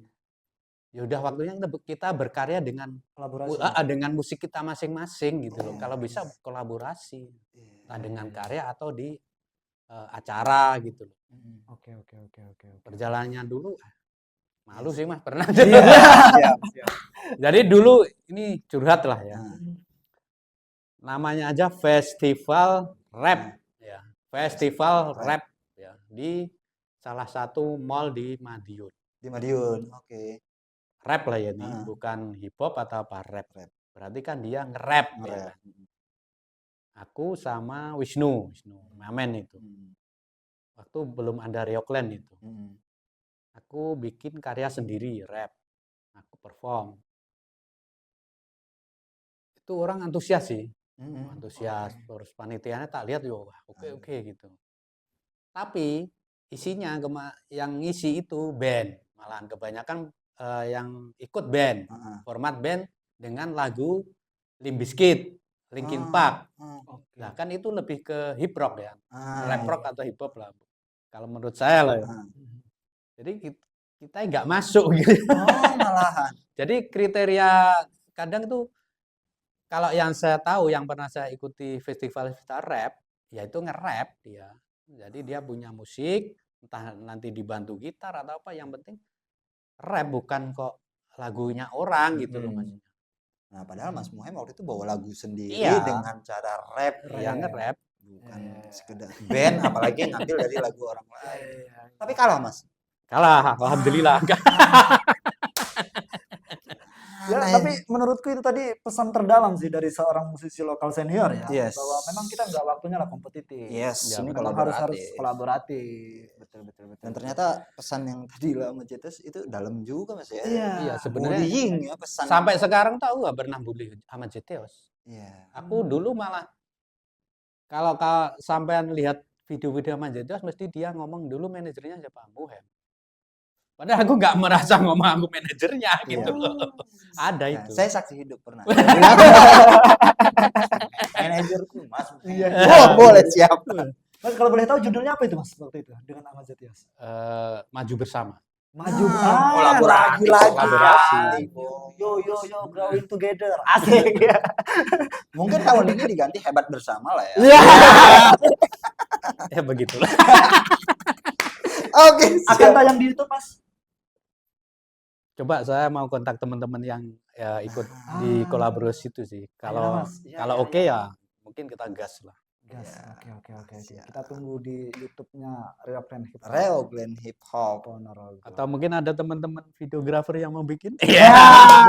ya udah waktunya kita berkarya dengan Kolaborasi. dengan musik kita masing-masing gitu loh. Kalau bisa Yes. kolaborasi, entah dengan Iya. karya atau di acara gitu loh. Oke. Perjalanannya dulu malu sih Mas, pernah. Siap. Jadi dulu ini curhat lah ya. Nah, Namanya aja festival rap ya. Festival Festival rap. rap ya di salah satu mall di Madiun. di Madiun. Oke. Rap lah ya ini, Heeh. bukan hip hop atau apa rap. Rap. Berarti kan dia nge-rap ya. Nge-rap. Aku sama Wisnu Mamen itu. Waktu belum ada Reoklen itu. Aku bikin karya sendiri rap. Aku perform. Itu orang antusias sih. Antusias. Terus panitianya tak lihat yo, oke gitu. Tapi isinya yang ngisi itu band. Malahan kebanyakan yang ikut band. Format band dengan lagu Limp Bizkit, Linkin Park. Nah, kan itu lebih ke hip rock ya. Rap rock atau hip hop lah. Kalau menurut saya lah ya. Jadi kita nggak masuk gitu. Malahan. Jadi kriteria kadang itu kalau yang saya tahu, yang pernah saya ikuti festival rap, yaitu nge-rap dia. Jadi dia punya musik, entah nanti dibantu gitar atau apa, yang penting rap, bukan kok lagunya orang gitu loh Mas. Nah, padahal Mas Muhem waktu itu bawa lagu sendiri Iya. dengan cara rap, Yang nge-rap. bukan sekedar band, apalagi ngambil dari lagu orang lain. Tapi kalah Mas. Kalah, alhamdulillah. Ya, tapi menurutku itu tadi pesan terdalam sih dari seorang musisi lokal senior ya, Yes. bahwa memang kita nggak waktunya lah kompetitif. Yes, Ya, ini Memang harus kolaboratif. kolaboratif. Betul. Dan ternyata pesan yang tadi lah sama Cetus itu dalam juga Mas ya. Iya, sebenarnya Bullying ya pesan. sampai sekarang tahu nggak pernah bully sama Jeteos. Iya. Aku dulu malah kalau sampean lihat video-video sama Jeteos, mesti dia ngomong dulu manajernya siapa, Muhem. Padahal aku nggak merasa ngomong aku manajernya gitu loh. Ada Nah, itu. saya saksi hidup pernah. Manajerku Mas. Iya. Oh, boleh siap. Mas, kalau boleh tahu judulnya apa itu Mas waktu itu dengan Ahmad Zetios? Maju bersama. Maju kolaborasi. lagi. Yo growing together. Asik ya. Mungkin tahun ini diganti hebat bersama lah ya. Iya. Ya begitulah. Oke, Akan tayang di YouTube Mas. Coba saya mau kontak teman-teman yang ikut di kolaborasi itu sih. Kalau Mas. Ya, kalau ya, oke ya. ya mungkin kita gas lah. Gas. Ya. Oke. Kita tunggu di YouTube-nya Reoklen Hip Hop. Reoklen Hip Hop. Ponorogo. Atau mungkin ada teman-teman videografer yang mau bikin. Iya.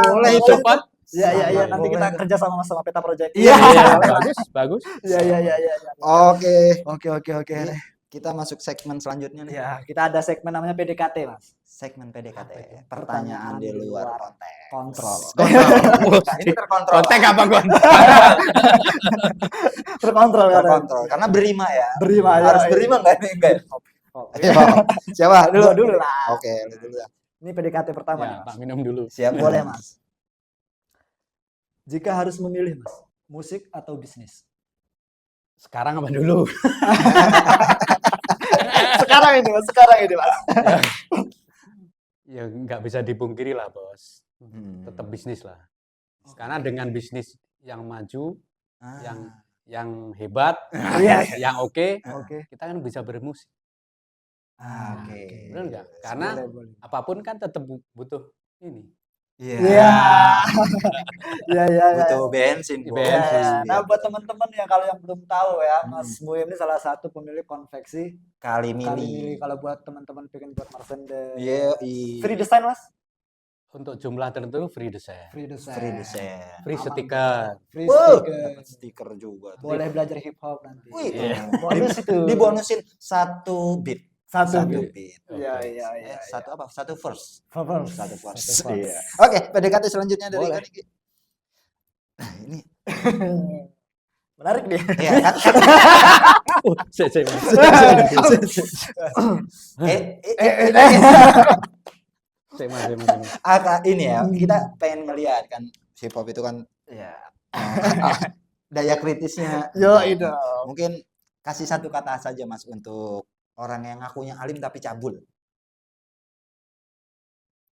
Boleh itu. Support. Iya, nanti Boleh. kita kerja sama Peta Project. Iya, bagus. Iya. Oke. Oke. Ini kita masuk segmen selanjutnya nih. Ya, kita ada segmen namanya PDKT, Mas. Segmen PDKT. Apa itu? Pertanyaan di luar konteks. Kontrol. Ini terkontrol. Kontek apa kontek? Terkontrol kan. Terkontrol. Karena berima ya. Berima ya. Harus berima nggak nih? Enggak. Iya. Siapa? Dulu lah. Oke, lu dulu ya. Ini PDKT pertama nih, Ya, Mas. Pak minum dulu. Siap. Boleh, Mas. Jika harus memilih, Mas, musik atau bisnis? Sekarang apa dulu? Sekarang ini, Mas. Ya nggak bisa dipungkiri lah bos. Tetap bisnis lah. Karena dengan bisnis yang maju, yang hebat, yang oke, kita kan bisa bermusik. Oke. Benar nggak? Karena Boleh. apapun kan tetap butuh ini. Iya. Butuh bensin. Bos. Bensin. Nah, buat teman-teman yang kalau yang belum tahu ya, Mas Muhem ini salah satu pemilik konveksi Kali Kali mili. Mili. Kalau buat teman-teman pengen buat merchandise. Iya. Free design, Mas? Untuk jumlah tertentu free design. Free design. Free design. Free Aman. stiker. Free Wow, stiker. dapat stiker juga. Boleh belajar hip hop nanti. Wih, Iya. Bonus itu. dibonusin 1 beat. Satu Satu beat. beat. Iya. Satu apa? Satu verse. Verse. Satu verse. Satu verse. Iya. Oke, PDKT selanjutnya dari Boleh. Kaniki. Nah, ini Menarik nih. ya kan. Ini ya, kita pengen ngelihat kan hip hop itu kan Iya. daya kritisnya. Yo, itu. Mungkin kasih satu kata saja Mas untuk orang yang ngakunya alim tapi cabul.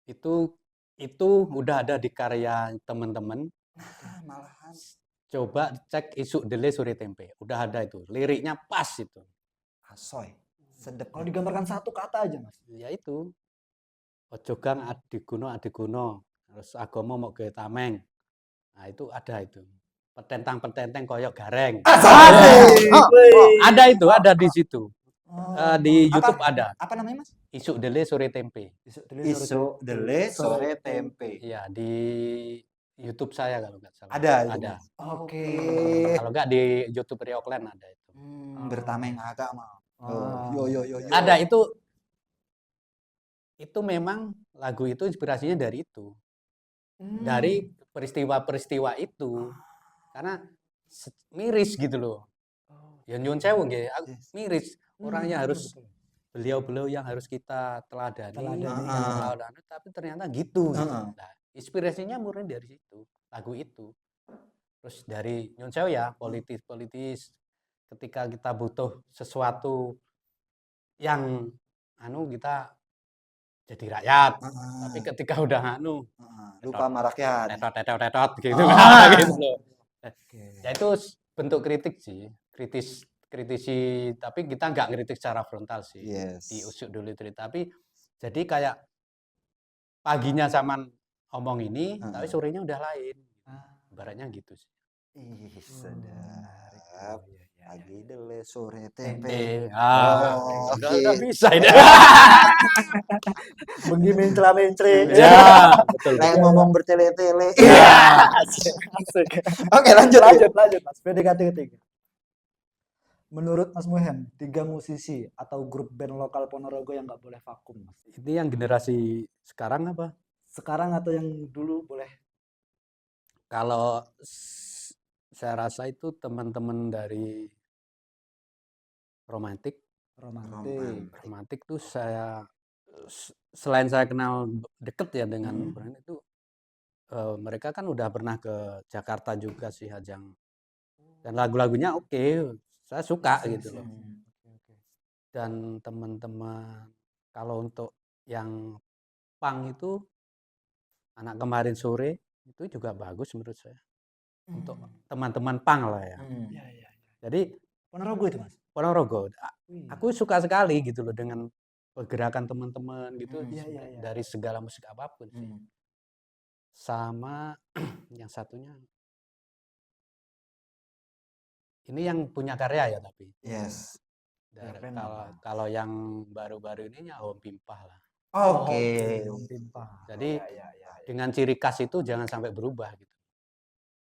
Itu Itu udah ada di karya teman-teman. Malahan. Coba cek Isuk Dele Sore Tempe. Udah ada itu. Liriknya pas itu. Asoy. Sedep. Kalau digambarkan satu kata aja, Mas. Ya itu. Ojo gang Adiguna. Terus agama mau ke tameng. Nah, itu ada itu. Petentang koyok gareng. Ada itu, ada di situ. Di YouTube ada. Apa namanya, Mas? Isuk Dele Sore Tempe. Isuk Dele Sore Tempe. Iya, di YouTube saya kalau nggak salah. Ada itu, Ada. Mas? Oke. Kalau nggak di YouTube Rioklen ada itu. Bertameng agama. Yo. Ada itu. Itu memang lagu itu inspirasinya dari itu. Dari peristiwa-peristiwa itu. Karena miris gitu loh. Ya nyuwun sewu nggih, miris. Orangnya harus beliau-beliau yang harus kita teladani, tapi ternyata gitu. Nah, inspirasinya murni dari situ, lagu itu. Terus dari nyuwun sewu ya, politis ketika kita butuh sesuatu yang kita jadi rakyat, tapi ketika udah lupa sama rakyat. tetot gitu gitu loh. Ya itu bentuk kritik sih, kritisi, tapi kita nggak kritik secara frontal sih. Di Usuk dulu itu, tapi jadi kayak paginya zaman omong ini, tapi sorenya udah lain. Ibaratnya gitu sih. Ih, sedap. Pagi dele sore tempe. Udah bisa ini. Bengi mencela-mencre. Ya, betul. Kayak ngomong bertele-tele. Oke, lanjut Mas. PDKT ketiga. Menurut Mas Muhen, 3 musisi atau grup band lokal Ponorogo yang nggak boleh vakum, Mas? Ini yang generasi sekarang apa? Sekarang atau yang dulu boleh? Kalau saya rasa itu teman-teman dari romantik tuh saya selain saya kenal deket ya dengan itu, mereka kan udah pernah ke Jakarta juga sih Hajang, dan lagu-lagunya oke, saya suka gitu loh. Dan teman-teman kalau untuk yang punk itu Anak Kemarin Sore itu juga bagus menurut saya. Untuk teman-teman punk lah ya. Jadi Ponorogo itu, Mas? Ponorogo. Aku suka sekali gitu loh dengan pergerakan teman-teman gitu dari segala musik apapun sih. Sama yang satunya ini yang punya karya ya tapi. Yes. Kalau yang baru-baru ini ya Om Pimpah lah. Oke. Om Pimpah. Jadi dengan ciri khas itu jangan sampai berubah gitu.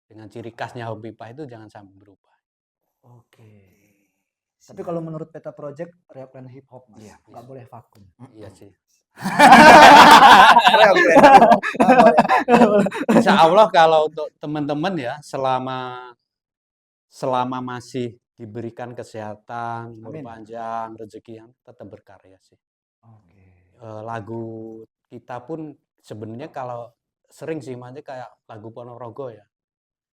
Dengan ciri khasnya Om Pimpah itu jangan sampai berubah. Oke. Tapi kalau menurut Peta Project, Rioklen hip hop, Mas. Nggak boleh vakum. Iya sih. Insya Allah kalau untuk teman-teman ya selama masih diberikan kesehatan, umur panjang, rezeki yang tetap berkarya sih. Lagu kita pun sebenarnya kalau sering sih masih kayak lagu Ponorogo ya.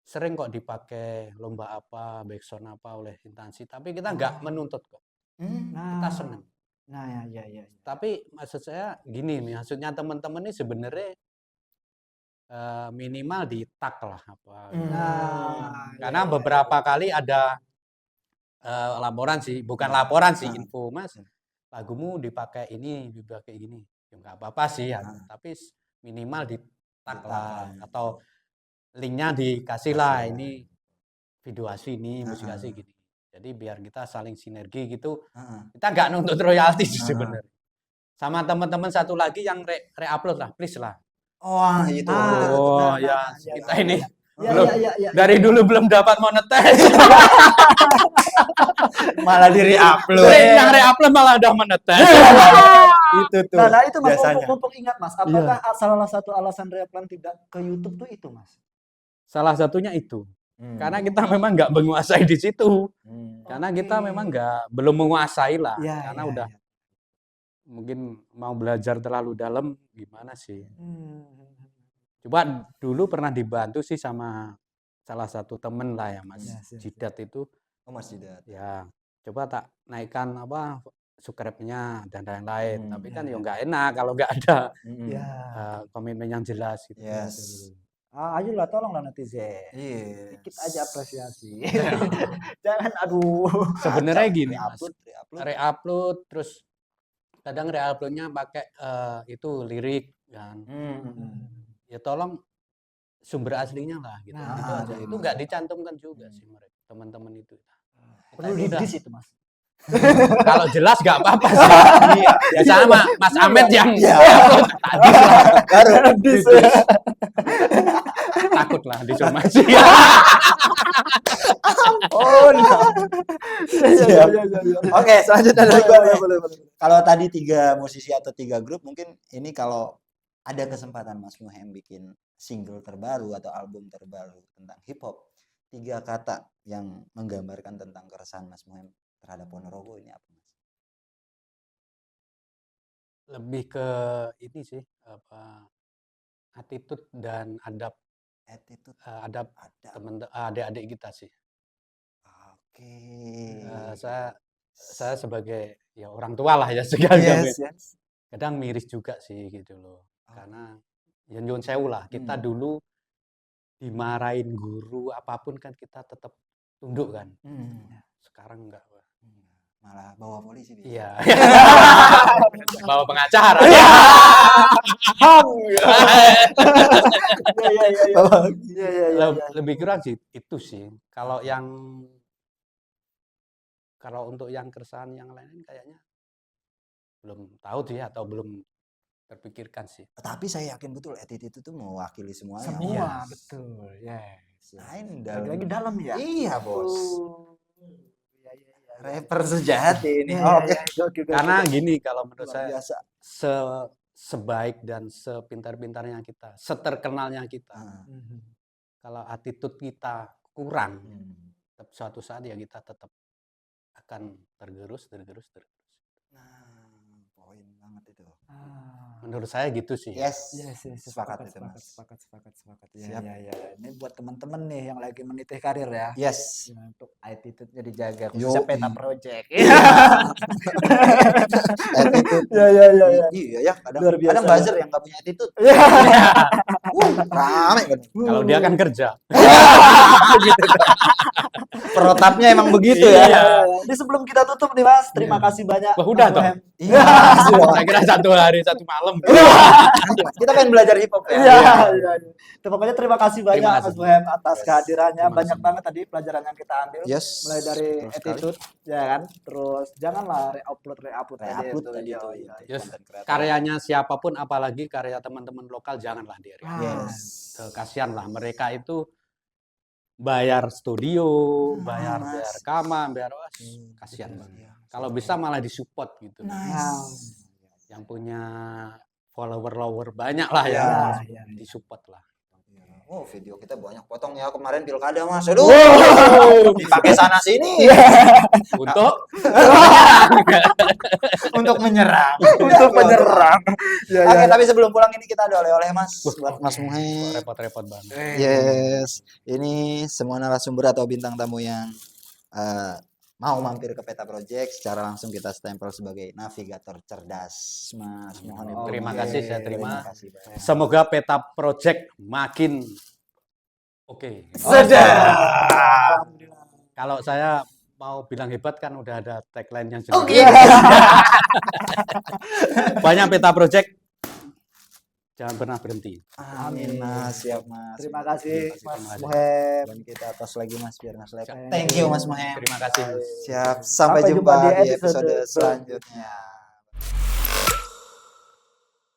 Sering kok dipakai lomba apa, backsound apa oleh instansi, tapi kita nggak menuntut kok. Kita senang. Nah, ya. Tapi maksud saya gini nih, maksudnya teman-teman ini sebenarnya minimal di tag lah apa. Karena beberapa kali ada laporan sih, bukan laporan sih, info Mas, lagumu dipakai ini, dipakai gini, ya nggak apa-apa sih ya, tapi minimal di tag lah atau linknya dikasih lah ini video asli ini musik asli gini. Jadi biar kita saling sinergi gitu. Kita nggak nuntut royalti sebenarnya. Sama teman-teman satu lagi yang re-upload lah, please lah. Oh, itu. Ya, kita ini belum dari dulu belum dapat monetis. Malah di re-upload. Yang re-upload malah udah monetis. Itu tuh. Nah, itu Mas, biasanya. mumpung ingat Mas, apakah salah satu alasan Rioklen tidak ke YouTube tuh itu, Mas? Salah satunya itu. Karena kita memang nggak menguasai di situ. Karena kita memang belum menguasai lah. Karena udah mungkin mau belajar terlalu dalam gimana sih. Coba dulu pernah dibantu sih sama salah satu temen lah ya Mas Jidat itu. Oh, Mas Jidat. Ya, coba tak naikkan subscribe-nya dan lain-lain. Tapi kan iya. ya nggak enak kalau nggak ada Ya. komitmen yang jelas gitu. Yes. Ayolah tolonglah netizen. Iya. Dikit aja apresiasi. Jangan aduh. Sebenarnya gini, Mas. Re-upload. Re-upload terus kadang re-uploadnya pakai itu lirik kan. Ya tolong sumber aslinya lah gitu. Nah, Gitu aja. iya, Itu Mas. nggak dicantumkan juga sih mereka teman-teman itu. Perlu Kita udah- didis itu, Mas. Kalau jelas nggak apa-apa sih. Ya sama Mas Ahmed yang upload tadi lah. Baru Dis. Takut lah disomasi. Oh, iya. Siap. Iya. Oke, selanjutnya dari gua nih. Boleh. Kalau tadi 3 musisi atau 3 grup, mungkin ini kalau ada kesempatan Mas Muhem bikin single terbaru atau album terbaru tentang hip hop, 3 kata yang menggambarkan tentang keresahan Mas Muhem terhadap Ponorogo ini apa, Mas? Lebih ke ini sih apa attitude dan adab Attitude adab ada. teman adik-adik kita sih. Oke. Saya sebagai ya orang tua lah ya sekali-kali. Yes. Kadang miris juga sih gitu loh. Karena ya nyuwun sewu lah, kita dulu dimarahin guru apapun kan kita tetap tunduk kan. Sekarang enggak. Malah bawa polisi dia. Iya. Bawa pengacara. Iya. Lebih kurang sih itu sih. Kalau untuk yang keresahan yang lain kayaknya belum tahu sih atau belum terpikirkan sih. Tapi saya yakin betul attitude itu mewakili semuanya. Semua, betul. Yes. Nah, ini Lagi dalam ya. Iya, Bos. Iya. Rapper sejati ini. Oke. Karena gini kalau menurut Luar saya biasa. sebaik dan sepintar-pintarnya kita, seterkenalnya kita, kalau attitude kita kurang, suatu saat ya kita tetap akan tergerus. Nah, poin banget itu. Menurut saya gitu sih. Yes. Sepakat. Siap. Iya. Ini buat teman-teman nih yang lagi meniti karir ya. Yes. Ya, untuk attitude-nya dijaga Yo, khususnya Peta Project. Attitude. Iya. Iya ya, kadang Luar biasa. buzzer yang nggak punya attitude. Rame kan. Kalau dia kan kerja. Protapnya emang begitu Iya. ya. Ini sebelum kita tutup nih Mas, terima kasih banyak. Wah, udah Mas toh? Muhem. Iya. Saya kira 1 hari 1 malam. Nanti, Mas. Kita pengen belajar hip hop ya. Iya. Pokoknya terima kasih banyak Terima kasih. Mas Muhem atas Yes. kehadirannya. Terima Banyak kasih. banget tadi pelajaran yang kita ambil. Yes. Mulai dari Betul sekali. attitude, ya kan. Terus janganlah re-upload Re-upload tadi Iya. tuh. Yes. Content creator. Karyanya siapapun apalagi karya teman-teman lokal janganlah di Yes. kasihan lah mereka itu bayar studio, bayar Mas. rekaman, bayar kasihan banget. Kalau bisa malah disupport gitu. Nice. Yang punya follower banyak lah ya, Iya. disupport lah. Oh, video kita banyak potong ya kemarin pilkada, Mas. Aduh. Dipakai sana sini Untuk untuk menyerang. Untuk menyerang. Oke, tapi sebelum pulang ini kita ada oleh-oleh, Mas, buat Mas Muhem. repot-repot banget. Yes, ini semua narasumber atau bintang tamu yang mau mampir ke Peta Project secara langsung kita stempel sebagai navigator cerdas, Mas. Mohon Terima dimaklumi. kasih, saya terima. kasih banyak. Semoga Peta Project makin oke. Sedap. Kalau saya mau bilang hebat kan udah ada tagline-nya juga. Oke. Banyak Peta Project, jangan pernah berhenti. Amin, Mas. Siap, Mas. Terima kasih Terima Mas kasih. Muhem. Dan kita tos lagi, Mas, biar Mas Lek. Siap. Thank you, Mas Muhem. Terima kasih. Siap. Sampai jumpa di episode selanjutnya.